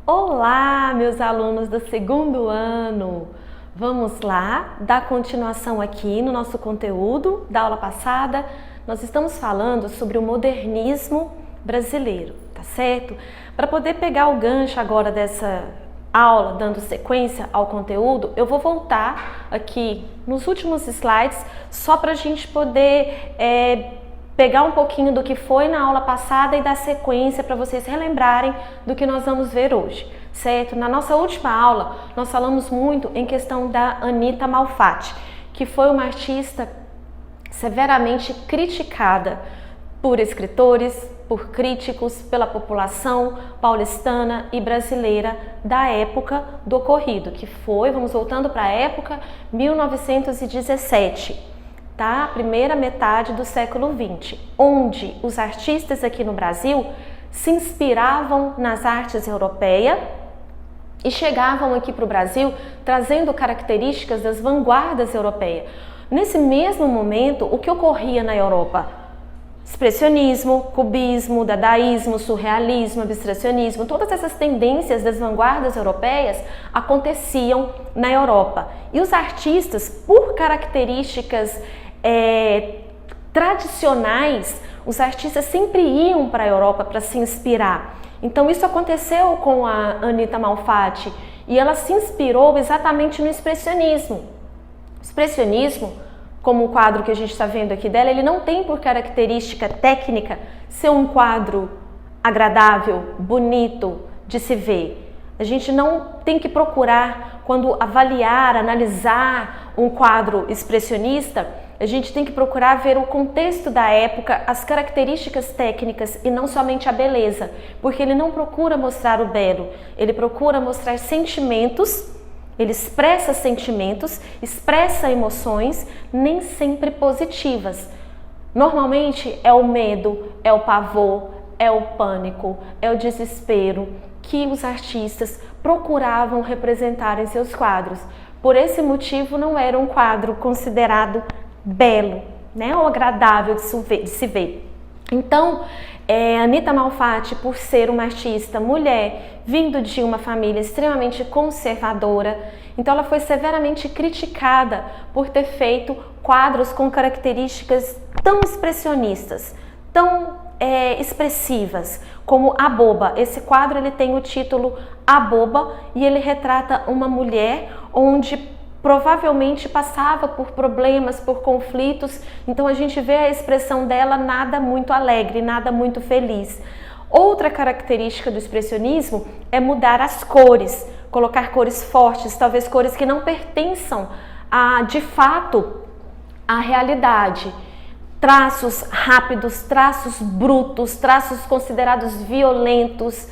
Olá, meus alunos do segundo ano! Vamos lá dar continuação aqui no nosso conteúdo da aula passada. Nós estamos falando sobre o modernismo brasileiro, tá certo? Para poder pegar o gancho agora dessa aula, dando sequência ao conteúdo, eu vou voltar aqui nos últimos slides só para a gente poder pegar um pouquinho do que foi na aula passada e dar sequência para vocês relembrarem do que nós vamos ver hoje, certo? Na nossa última aula, nós falamos muito em questão da Anita Malfatti, que foi uma artista severamente criticada por escritores, por críticos, pela população paulistana e brasileira da época do ocorrido, que foi, vamos voltando para a época, 1917. Tá? Primeira metade do século XX, onde os artistas aqui no Brasil se inspiravam nas artes europeias e chegavam aqui para o Brasil trazendo características das vanguardas europeias. Nesse mesmo momento, o que ocorria na Europa? Expressionismo, cubismo, dadaísmo, surrealismo, abstracionismo, todas essas tendências das vanguardas europeias aconteciam na Europa. E os artistas, por características tradicionais, os artistas sempre iam para a Europa para se inspirar. Então isso aconteceu com a Anita Malfatti e ela se inspirou exatamente no expressionismo. O expressionismo, como o quadro que a gente está vendo aqui dela, ele não tem por característica técnica ser um quadro agradável, bonito de se ver. A gente não tem que procurar, quando avaliar, analisar um quadro expressionista, a gente tem que procurar ver o contexto da época, as características técnicas e não somente a beleza, porque ele não procura mostrar o belo, ele procura mostrar sentimentos, ele expressa sentimentos, expressa emoções, nem sempre positivas. Normalmente é o medo, é o pavor, é o pânico, é o desespero que os artistas procuravam representar em seus quadros. Por esse motivo não era um quadro considerado belo, né, ou agradável de se ver. Então, Anita Malfatti, por ser uma artista mulher, vindo de uma família extremamente conservadora, então ela foi severamente criticada por ter feito quadros com características tão expressionistas, tão expressivas, como A Boba. Esse quadro ele tem o título A Boba e ele retrata uma mulher onde provavelmente passava por problemas, por conflitos, então a gente vê a expressão dela nada muito alegre, nada muito feliz. Outra característica do expressionismo é mudar as cores, colocar cores fortes, talvez cores que não pertençam de fato à realidade. Traços rápidos, traços brutos, traços considerados violentos,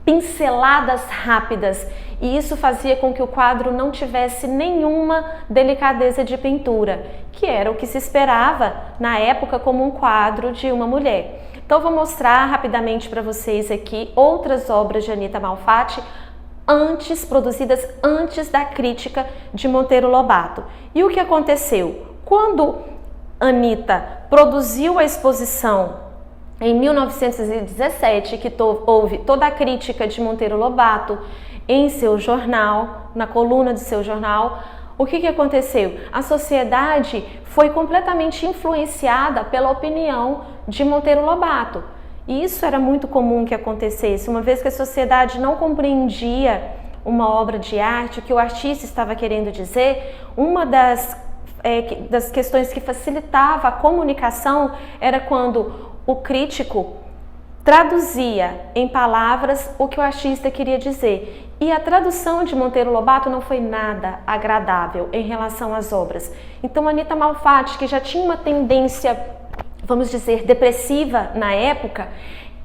pinceladas rápidas, e isso fazia com que o quadro não tivesse nenhuma delicadeza de pintura, que era o que se esperava na época como um quadro de uma mulher. Então vou mostrar rapidamente para vocês aqui outras obras de Anita Malfatti produzidas antes da crítica de Monteiro Lobato. E o que aconteceu? Quando Anita produziu a exposição em 1917, que houve toda a crítica de Monteiro Lobato em seu jornal, na coluna de seu jornal, o que aconteceu? A sociedade foi completamente influenciada pela opinião de Monteiro Lobato. E isso era muito comum que acontecesse, uma vez que a sociedade não compreendia uma obra de arte, o que o artista estava querendo dizer, uma das questões que facilitava a comunicação era quando o crítico traduzia em palavras o que o artista queria dizer. E a tradução de Monteiro Lobato não foi nada agradável em relação às obras. Então, Anita Malfatti, que já tinha uma tendência, vamos dizer, depressiva na época,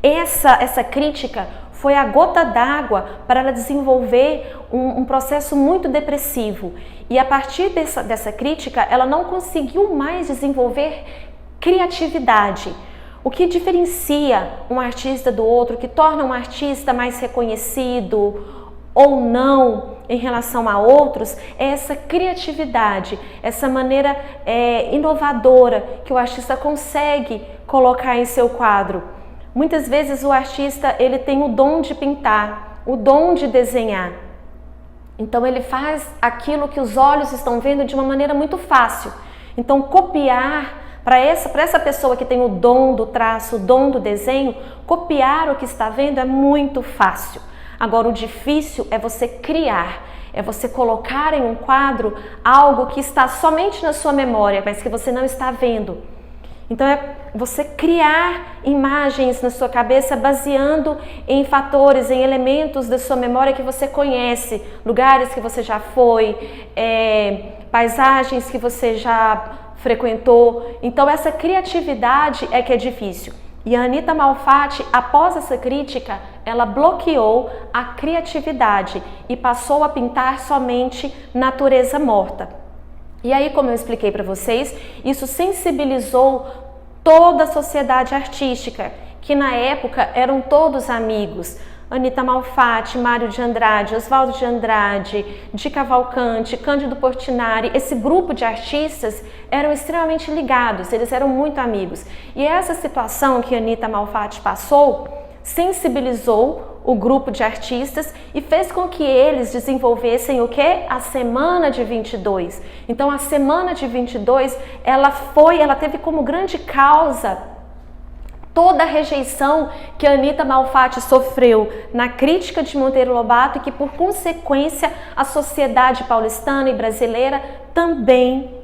essa crítica foi a gota d'água para ela desenvolver um processo muito depressivo. E a partir dessa crítica, ela não conseguiu mais desenvolver criatividade. O que diferencia um artista do outro, que torna um artista mais reconhecido ou não em relação a outros, é essa criatividade, essa maneira inovadora que o artista consegue colocar em seu quadro. Muitas vezes o artista ele tem o dom de pintar, o dom de desenhar. Então ele faz aquilo que os olhos estão vendo de uma maneira muito fácil. Então copiar, para essa pessoa que tem o dom do traço, o dom do desenho, copiar o que está vendo é muito fácil. Agora o difícil é você criar, é você colocar em um quadro algo que está somente na sua memória, mas que você não está vendo. Então é você criar imagens na sua cabeça baseando em fatores, em elementos da sua memória que você conhece, lugares que você já foi, paisagens que você já frequentou. Então essa criatividade é que é difícil. E a Anita Malfatti, após essa crítica, ela bloqueou a criatividade e passou a pintar somente natureza morta. E aí, como eu expliquei para vocês, isso sensibilizou toda a sociedade artística, que na época eram todos amigos. Anita Malfatti, Mário de Andrade, Oswaldo de Andrade, Di Cavalcanti, Cândido Portinari, esse grupo de artistas eram extremamente ligados, eles eram muito amigos. E essa situação que Anita Malfatti passou sensibilizou o grupo de artistas e fez com que eles desenvolvessem o quê? A Semana de 22. Então a Semana de 22, ela teve como grande causa toda a rejeição que a Anita Malfatti sofreu na crítica de Monteiro Lobato e que, por consequência, a sociedade paulistana e brasileira também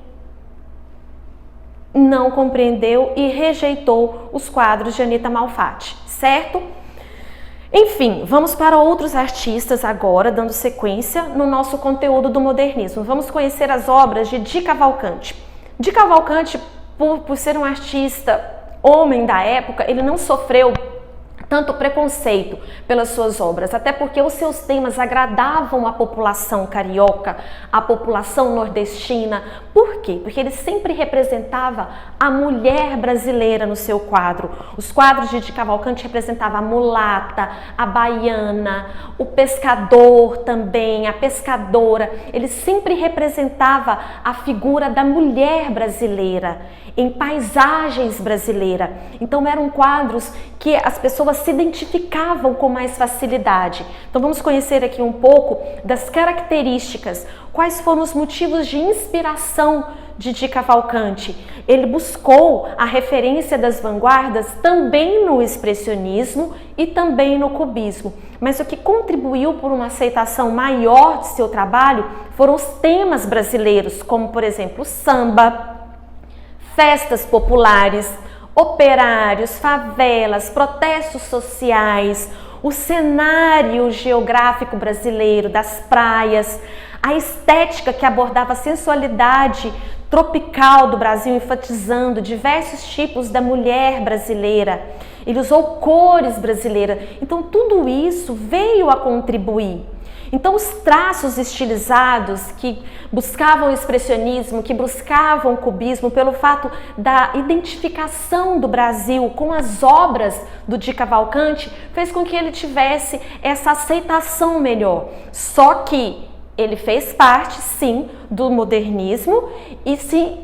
não compreendeu e rejeitou os quadros de Anita Malfatti, certo? Enfim, vamos para outros artistas agora, dando sequência no nosso conteúdo do modernismo. Vamos conhecer as obras de Di Cavalcanti. Di Cavalcanti, por ser um artista homem da época, ele não sofreu tanto preconceito pelas suas obras, até porque os seus temas agradavam a população carioca, a população nordestina. Por quê? Porque ele sempre representava a mulher brasileira no seu quadro. Os quadros de Di Cavalcanti representavam a mulata, a baiana, o pescador também, a pescadora. Ele sempre representava a figura da mulher brasileira em paisagens brasileiras. Então eram quadros que as pessoas se identificavam com mais facilidade. Então vamos conhecer aqui um pouco das características, quais foram os motivos de inspiração de Di Cavalcanti. Ele buscou a referência das vanguardas também no expressionismo e também no cubismo. Mas o que contribuiu por uma aceitação maior de seu trabalho foram os temas brasileiros, como por exemplo o samba, festas populares, operários, favelas, protestos sociais, o cenário geográfico brasileiro das praias, a estética que abordava a sensualidade tropical do Brasil, enfatizando diversos tipos da mulher brasileira. Ele usou cores brasileiras. Então tudo isso veio a contribuir. Então os traços estilizados que buscavam o expressionismo, que buscavam o cubismo, pelo fato da identificação do Brasil com as obras do Di Cavalcanti, fez com que ele tivesse essa aceitação melhor. Só que ele fez parte, sim, do modernismo e sim,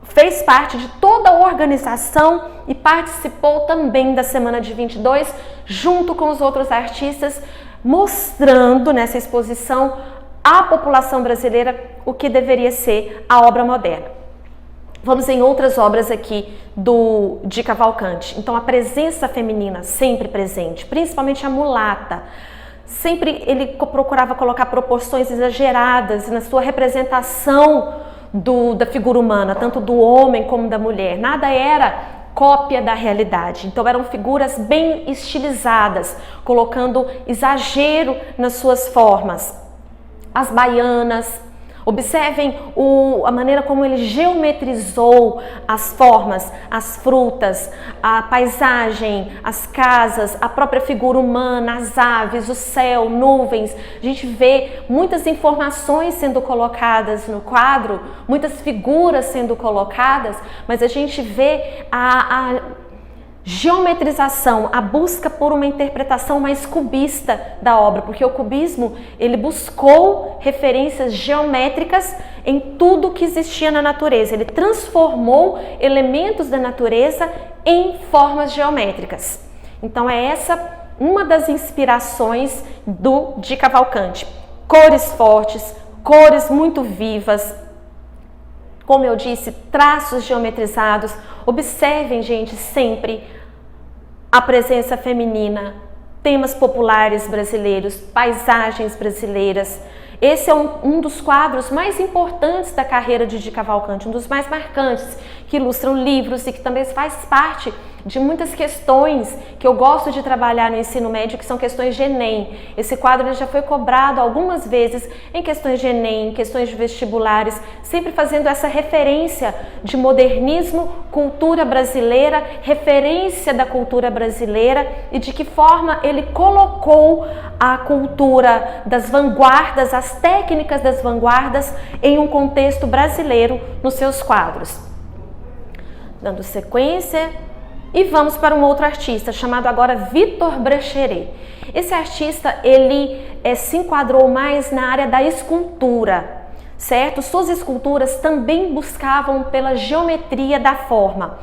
fez parte de toda a organização e participou também da Semana de 22, junto com os outros artistas, mostrando nessa exposição à população brasileira o que deveria ser a obra moderna. Vamos em outras obras aqui do Di Cavalcanti. Então a presença feminina sempre presente, principalmente a mulata. Sempre ele procurava colocar proporções exageradas na sua representação da figura humana, tanto do homem como da mulher. Nada era cópia da realidade. Então eram figuras bem estilizadas, colocando exagero nas suas formas. As baianas, observem a maneira como ele geometrizou as formas, as frutas, a paisagem, as casas, a própria figura humana, as aves, o céu, nuvens. A gente vê muitas informações sendo colocadas no quadro, muitas figuras sendo colocadas, mas a gente vê a geometrização, a busca por uma interpretação mais cubista da obra, porque o cubismo, ele buscou referências geométricas em tudo que existia na natureza. Ele transformou elementos da natureza em formas geométricas. Então é essa uma das inspirações de Cavalcante. Cores fortes, cores muito vivas, como eu disse, traços geometrizados. Observem, gente, sempre a presença feminina, temas populares brasileiros, paisagens brasileiras. Esse é um dos quadros mais importantes da carreira de Di Cavalcanti, um dos mais marcantes, que ilustram livros e que também faz parte de muitas questões que eu gosto de trabalhar no ensino médio, que são questões de Enem. Esse quadro ele já foi cobrado algumas vezes em questões de Enem, em questões de vestibulares, sempre fazendo essa referência de modernismo, cultura brasileira, referência da cultura brasileira e de que forma ele colocou a cultura das vanguardas, as técnicas das vanguardas em um contexto brasileiro nos seus quadros. Dando sequência, e vamos para um outro artista, chamado agora Victor Brecheret. Esse artista, ele se enquadrou mais na área da escultura, certo? Suas esculturas também buscavam pela geometria da forma.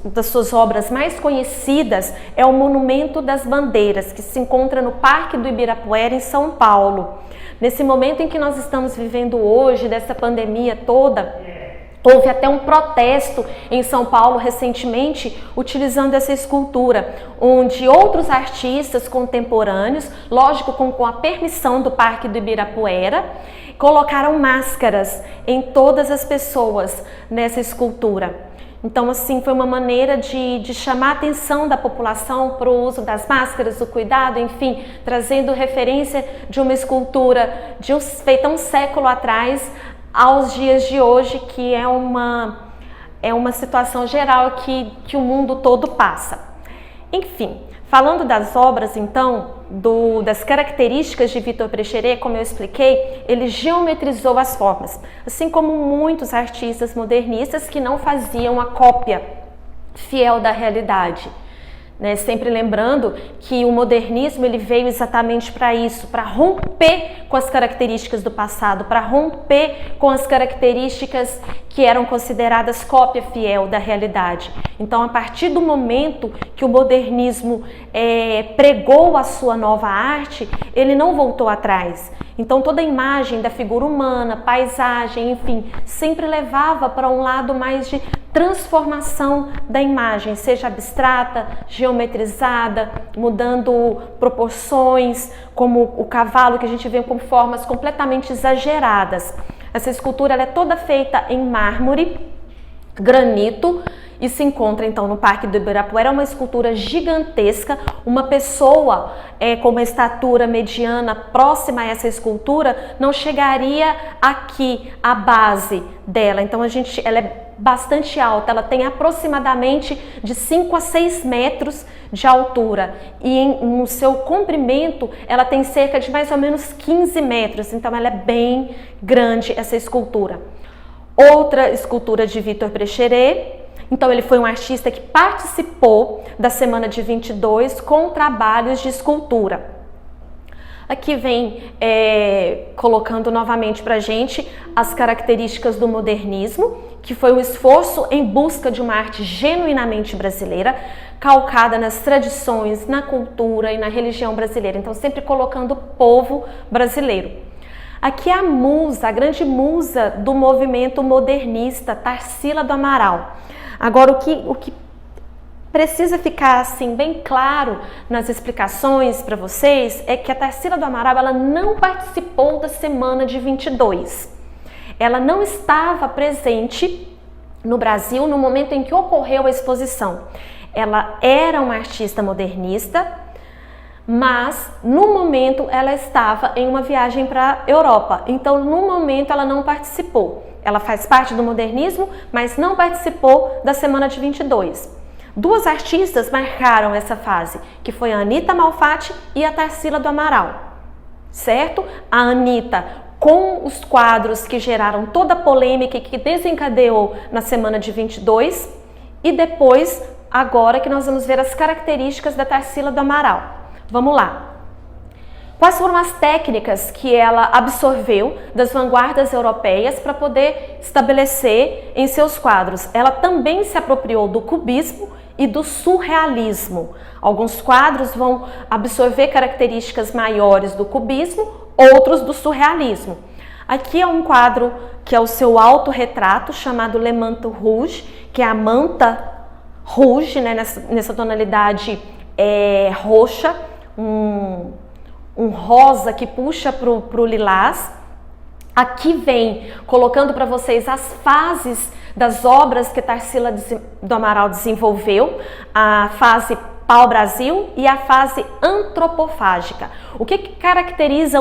Das suas obras mais conhecidas é o Monumento das Bandeiras, que se encontra no Parque do Ibirapuera, em São Paulo. Nesse momento em que nós estamos vivendo hoje, dessa pandemia toda, houve até um protesto em São Paulo recentemente, utilizando essa escultura, onde outros artistas contemporâneos, lógico com a permissão do Parque do Ibirapuera, colocaram máscaras em todas as pessoas nessa escultura. Então, assim, foi uma maneira de chamar a atenção da população para o uso das máscaras, do cuidado, enfim, trazendo referência de uma escultura feita um século atrás, aos dias de hoje, que é uma situação geral que o mundo todo passa. Enfim, falando das obras, então, das características de Victor Brecheret, como eu expliquei, ele geometrizou as formas, assim como muitos artistas modernistas que não faziam a cópia fiel da realidade. Sempre lembrando que o modernismo ele veio exatamente para isso, para romper com as características do passado, para romper com as características que eram consideradas cópia fiel da realidade. Então, a partir do momento que o modernismo pregou a sua nova arte, ele não voltou atrás. Então, toda a imagem da figura humana, paisagem, enfim, sempre levava para um lado mais de transformação da imagem, seja abstrata, geometrizada, mudando proporções, como o cavalo que a gente vê com formas completamente exageradas. Essa escultura ela é toda feita em mármore, granito, e se encontra então no Parque do Ibirapuera. É uma escultura gigantesca, uma pessoa com uma estatura mediana próxima a essa escultura não chegaria aqui à base dela. Então ela é bastante alta, ela tem aproximadamente de 5 a 6 metros de altura e no seu comprimento ela tem cerca de mais ou menos 15 metros, então ela é bem grande essa escultura. Outra escultura de Victor Brecheret. Então ele foi um artista que participou da Semana de 22 com trabalhos de escultura. Aqui vem colocando novamente para a gente as características do modernismo, que foi um esforço em busca de uma arte genuinamente brasileira, calcada nas tradições, na cultura e na religião brasileira. Então sempre colocando o povo brasileiro. Aqui é a musa, a grande musa do movimento modernista, Tarsila do Amaral. Agora, o que precisa ficar assim bem claro nas explicações para vocês é que a Tarsila do Amaral ela não participou da Semana de 22. Ela não estava presente no Brasil no momento em que ocorreu a exposição. Ela era uma artista modernista, mas no momento ela estava em uma viagem para a Europa. Então, no momento ela não participou. Ela faz parte do modernismo, mas não participou da Semana de 22. Duas artistas marcaram essa fase, que foi a Anita Malfatti e a Tarsila do Amaral, certo? A Anita com os quadros que geraram toda a polêmica e que desencadeou na Semana de 22 e depois, agora que nós vamos ver as características da Tarsila do Amaral. Vamos lá. Quais foram as técnicas que ela absorveu das vanguardas europeias para poder estabelecer em seus quadros? Ela também se apropriou do cubismo e do surrealismo. Alguns quadros vão absorver características maiores do cubismo, outros do surrealismo. Aqui é um quadro que é o seu autorretrato, chamado Le Manteau Rouge, que é a manta rouge, né, nessa tonalidade roxa, um rosa que puxa para o lilás. Aqui vem colocando para vocês as fases das obras que Tarsila do Amaral desenvolveu, a fase pau-brasil e a fase antropofágica. O que caracteriza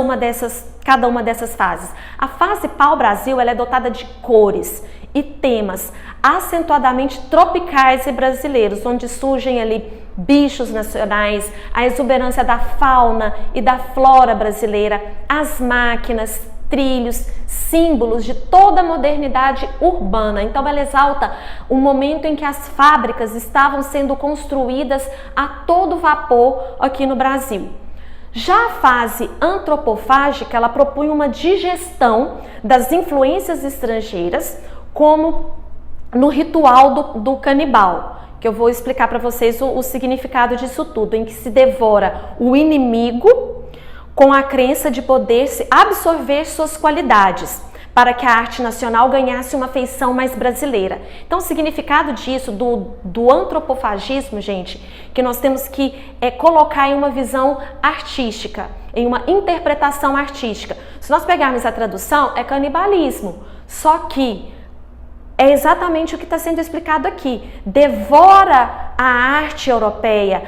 cada uma dessas fases? A fase pau-brasil ela é dotada de cores e temas acentuadamente tropicais e brasileiros, onde surgem ali bichos nacionais, a exuberância da fauna e da flora brasileira, as máquinas, trilhos, símbolos de toda a modernidade urbana. Então ela exalta o momento em que as fábricas estavam sendo construídas a todo vapor aqui no Brasil. Já a fase antropofágica, ela propunha uma digestão das influências estrangeiras, como no ritual do canibal, que eu vou explicar para vocês o significado disso tudo, em que se devora o inimigo com a crença de poder absorver suas qualidades, para que a arte nacional ganhasse uma feição mais brasileira. Então, o significado disso, do antropofagismo, gente, que nós temos que colocar em uma visão artística, em uma interpretação artística. Se nós pegarmos a tradução, é canibalismo, só que é exatamente o que está sendo explicado aqui. Devora a arte europeia,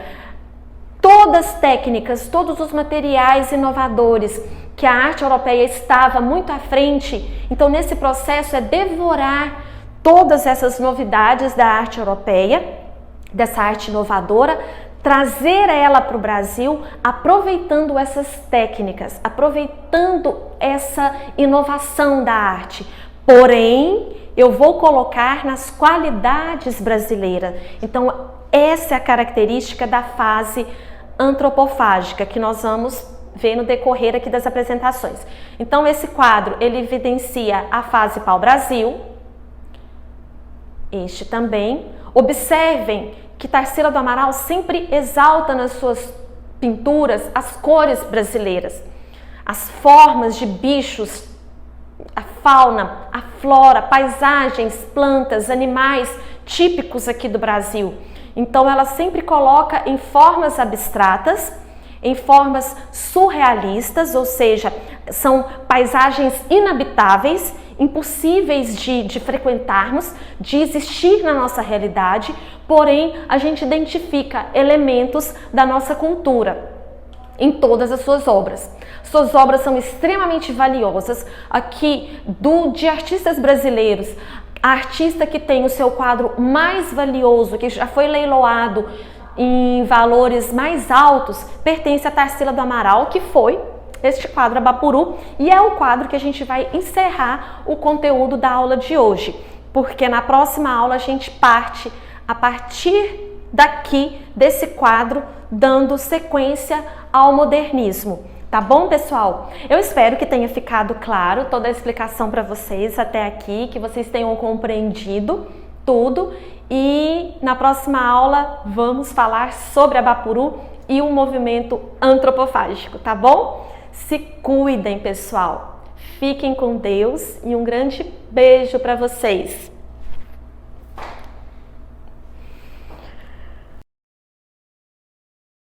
todas as técnicas, todos os materiais inovadores que a arte europeia estava muito à frente. Então, nesse processo é devorar todas essas novidades da arte europeia, dessa arte inovadora, trazer ela para o Brasil, aproveitando essas técnicas, aproveitando essa inovação da arte. Porém, eu vou colocar nas qualidades brasileiras. Então, essa é a característica da fase antropofágica que nós vamos ver no decorrer aqui das apresentações. Então, esse quadro, ele evidencia a fase pau-brasil, este também. Observem que Tarsila do Amaral sempre exalta nas suas pinturas as cores brasileiras, as formas de bichos, a fauna, a flora, paisagens, plantas, animais típicos aqui do Brasil. Então, ela sempre coloca em formas abstratas, em formas surrealistas, ou seja, são paisagens inabitáveis, impossíveis de frequentarmos, de existir na nossa realidade, porém, a gente identifica elementos da nossa cultura em todas as suas obras. Suas obras são extremamente valiosas. Aqui, de artistas brasileiros, a artista que tem o seu quadro mais valioso, que já foi leiloado em valores mais altos, pertence a Tarsila do Amaral, que foi este quadro Abapuru, e é o quadro que a gente vai encerrar o conteúdo da aula de hoje, porque na próxima aula a gente parte a partir daqui, desse quadro, dando sequência ao modernismo. Tá bom, pessoal? Eu espero que tenha ficado claro toda a explicação para vocês até aqui, que vocês tenham compreendido tudo. E na próxima aula vamos falar sobre Abapuru e o movimento antropofágico, tá bom? Se cuidem, pessoal. Fiquem com Deus e um grande beijo para vocês.